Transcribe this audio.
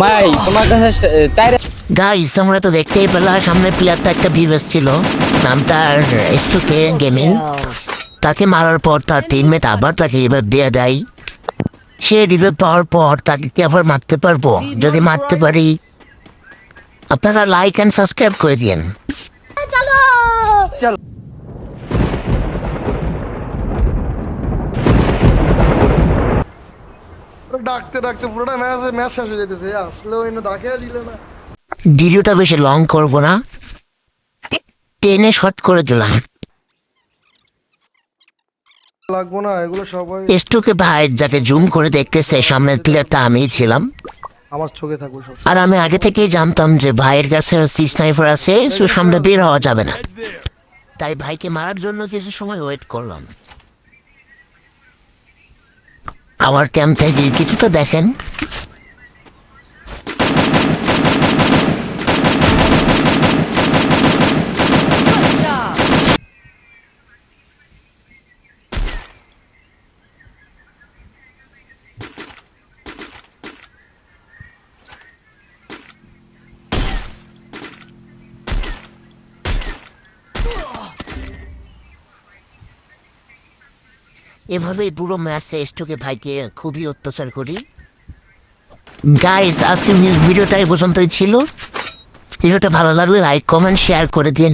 ভাই তোমার কাছে চাইরে গাইস তোমরা তো দেখতেই পেলা সামনে প্লেয়ারটা একটা ভিউয়ার্স ছিল নাম তার এসটুকে গেমিং। তাকে মারার পর তার টিমমেট আবার তাকে এবার দিয়ে দেয়। সে রিভাইভ পাওয়ার পর তাকে কি আবার মারতে পারবো? যদি মারতে পারি আপনারা লাইক অ্যান্ড সাবস্ক্রাইব করে দিন। ডাকতে ডাকতে পুরোটা ম্যাচ শেষ হয়ে যেতেছে, আসলেও এনে ডাকে দিল না। ভিডিওটা বেশি লং করব না, টেনে শর্ট করে দিলাম। লাগবো না এগুলো সবাই এসটুকে ভাই যাকে জুম করে দেখতেছে সামনের প্লেয়ারটা আমিই ছিলাম। আমার চোখে থাকবে সব। আর আমি আগে থেকেই জানতাম যে ভাইয়ের কাছে সি স্নাইপার আছে, সো সামনে বের হওয়া যাবে না। তাই ভাইকে মারার জন্য কিছু সময় ওয়েট করলাম। আমার ক্যাম্প থেকে কিছুটা দেখেন। এভাবেই পুরো ম্যাচে স্টোকে ভাইকে খুবই অত্যাচার করি। গাইস আজকে ভিডিওটা এই পর্যন্তই ছিল। ভিডিওটা ভালো লাগলে লাইক কমেন্ট শেয়ার করে দিন।